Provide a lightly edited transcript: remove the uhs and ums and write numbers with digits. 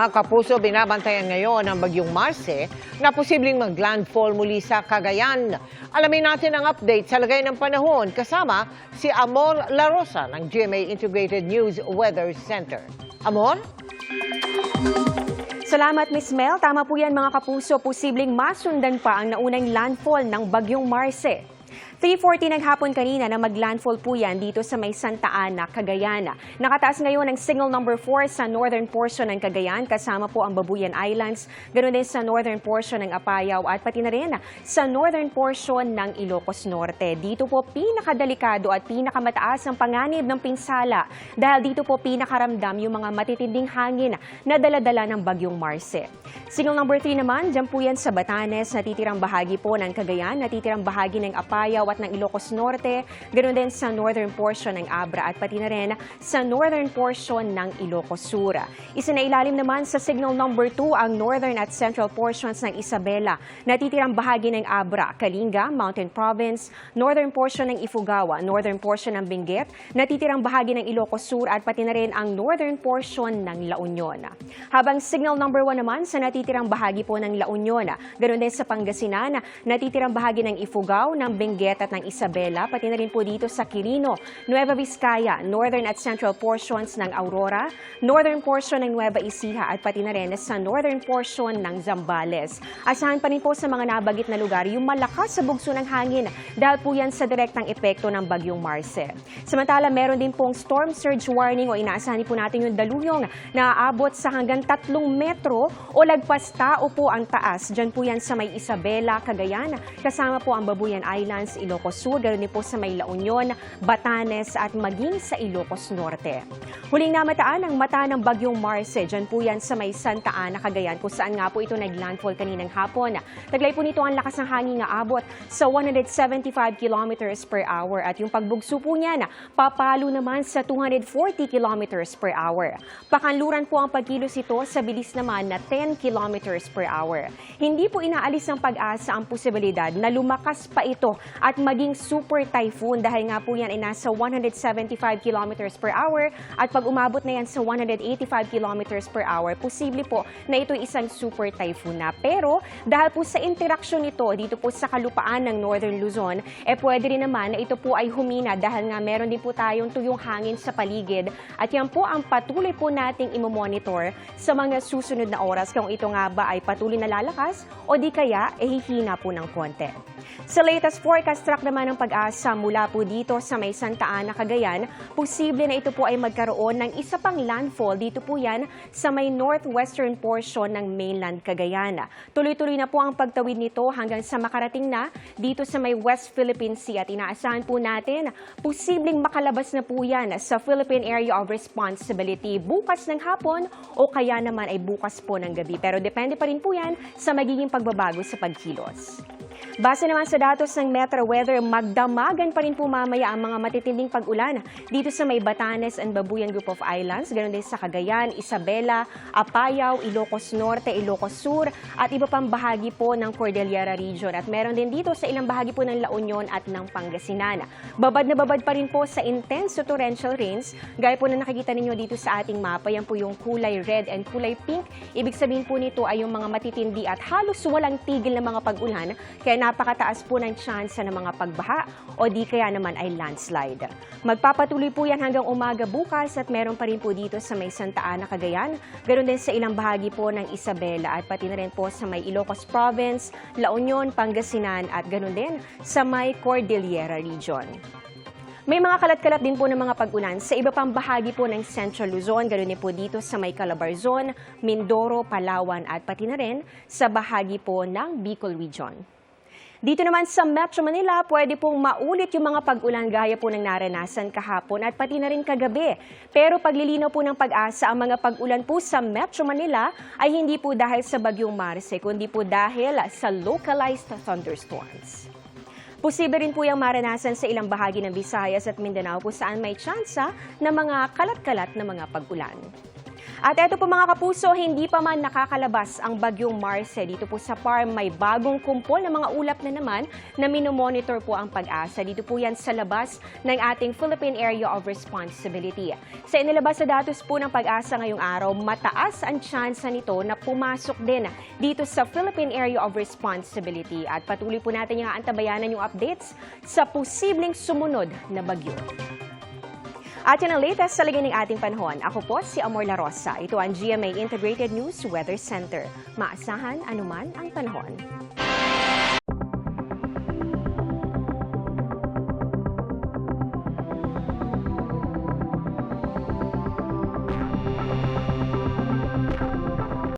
Mga kapuso, binabantayan ngayon ang bagyong Marce na posibleng mag-landfall muli sa Cagayan. Alamin natin ang update sa lagay ng panahon kasama si Amor La Rosa ng GMA Integrated News Weather Center. Amor? Salamat, Miss Mel. Tama po yan mga kapuso. Posibleng masundan pa ang naunang landfall ng bagyong Marce. 3:40 ng hapon kanina na mag-landfall po yan dito sa may Santa Ana, Cagayan. Nakataas ngayon ang signal number 4 sa northern portion ng Cagayan, kasama po ang Babuyan Islands, ganoon din sa northern portion ng Apayao at pati na rin sa northern portion ng Ilocos Norte. Dito po pinakadelikado at pinakamataas ang panganib ng pinsala dahil dito po pinakaramdam yung mga matitinding hangin na daladala ng bagyong Marce. Signal number 3 naman, dyan po yan sa Batanes, natitirang bahagi po ng Cagayan, natitirang bahagi ng Apayao at ng Ilocos Norte, ganoon din sa northern portion ng Abra at pati na rin sa northern portion ng Ilocos Sur. Isinailalim naman sa signal number 2 ang northern at central portions ng Isabela, natitirang bahagi ng Abra, Kalinga, Mountain Province, northern portion ng Ifugao, northern portion ng Benguet, natitirang bahagi ng Ilocos Sur at pati na rin ang northern portion ng La Union. Habang signal number 1 naman sa natitirang bahagi po ng La Union, ganoon din sa Pangasinan, natitirang bahagi ng Ifugao, ng Benguet at ng Isabela, pati na rin po dito sa Quirino, Nueva Vizcaya, northern at central portions ng Aurora, northern portion ng Nueva Ecija at pati na rin sa northern portion ng Zambales. Asahan pa rin po sa mga nabagit na lugar yung malakas sa bugso ng hangin dahil po yan sa direktang epekto ng bagyong Marce. Samantala, meron din pong storm surge warning o inaasahan po natin yung daluyong na aabot sa hanggang 3 metro o lagpas tao po ang taas. Diyan po yan sa may Isabela, Cagayan, kasama po ang Babuyan Islands, Ilocos Sur, ganoon din po sa may La Union, Batanes at maging sa Ilocos Norte. Huling namataan ang mata ng bagyong Marce, dyan po yan sa may Santa Ana, Cagayan, kung saan nga po ito nag-landfall kaninang hapon. Taglay po nito ang lakas ng hangin na abot sa 175 kilometers per hour at yung pagbugso po niya papalo naman sa 240 kilometers per hour. Pakanluran po ang pagkilos ito sa bilis naman na 10 kilometers per hour. Hindi po inaalis ng pag-asa ang posibilidad na lumakas pa ito at maging super typhoon dahil nga po yan ay nasa 175 kilometers per hour at pag umabot na yan sa 185 kilometers per hour, posible po na ito isang super typhoon na. Pero dahil po sa interaksyon nito dito po sa kalupaan ng Northern Luzon, pwede rin naman na ito po ay humina dahil nga meron din po tayong tuyong hangin sa paligid at yan po ang patuloy po nating imomonitor sa mga susunod na oras kung ito nga ba ay patuloy na lalakas o di kaya hihina po ng konti. Sa latest forecast track naman ng pag-asa mula po dito sa may Santa Ana, Cagayan, posible na ito po ay magkaroon ng isa pang landfall dito po yan sa may northwestern portion ng mainland Cagayan. Tuloy-tuloy na po ang pagtawid nito hanggang sa makarating na dito sa may West Philippine Sea at inaasahan po natin posibleng makalabas na po yan sa Philippine Area of Responsibility bukas ng hapon o kaya naman ay bukas po ng gabi. Pero depende pa rin po yan sa magiging pagbabago sa pagkilos. Base naman sa datos ng Metro Weather, magdamagan pa rin po mamaya ang mga matitinding pag-ulan dito sa may Batanes and Babuyan Group of Islands, ganoon din sa Cagayan, Isabela, Apayao, Ilocos Norte, Ilocos Sur at iba pang bahagi po ng Cordillera Region. At meron din dito sa ilang bahagi po ng La Union at ng Pangasinan. Babad na babad pa rin po sa intense to torrential rains, gaya po na nakikita ninyo dito sa ating mapa. Yan po yung kulay red and kulay pink. Ibig sabihin po nito ay yung mga matitindi at halos walang tigil na mga pag-ulan, kaya napakataas po ng tsansa ng mga pagbaha o di kaya naman ay landslide. Magpapatuloy po yan hanggang umaga bukas at meron pa rin po dito sa may Santa Ana, Cagayan, ganoon din sa ilang bahagi po ng Isabela at pati na rin po sa may Ilocos Province, La Union, Pangasinan at ganoon din sa may Cordillera Region. May mga kalat-kalat din po ng mga pag-ulan sa iba pang bahagi po ng Central Luzon, ganoon din po dito sa may Calabarzon, Mindoro, Palawan at pati na rin sa bahagi po ng Bicol Region. Dito naman sa Metro Manila, pwede pong maulit yung mga pag-ulan gaya po ng naranasan kahapon at pati na rin kagabi. Pero paglilinaw po ng pag-asa, ang mga pag-ulan po sa Metro Manila ay hindi po dahil sa bagyong Marce, kundi po dahil sa localized thunderstorms. Posible rin po yung maranasan sa ilang bahagi ng Visayas at Mindanao kung saan may tsansa na mga kalat-kalat na mga pag-ulan. At eto po mga kapuso, hindi pa man nakakalabas ang bagyong Marce. Dito po sa farm may bagong kumpol ng mga ulap na naman na minomonitor po ang Pag-asa. Dito po yan sa labas ng ating Philippine Area of Responsibility. Sa inilabas na datos po ng Pag-asa ngayong araw, mataas ang tsansa nito na pumasok din dito sa Philippine Area of Responsibility. At patuloy po natin yung antabayanan yung updates sa posibleng sumunod na bagyo. At yan ang latest sa lagay ng ating panahon. Ako po si Amor La Rosa. Ito ang GMA Integrated News Weather Center. Maasahan anuman ang panahon.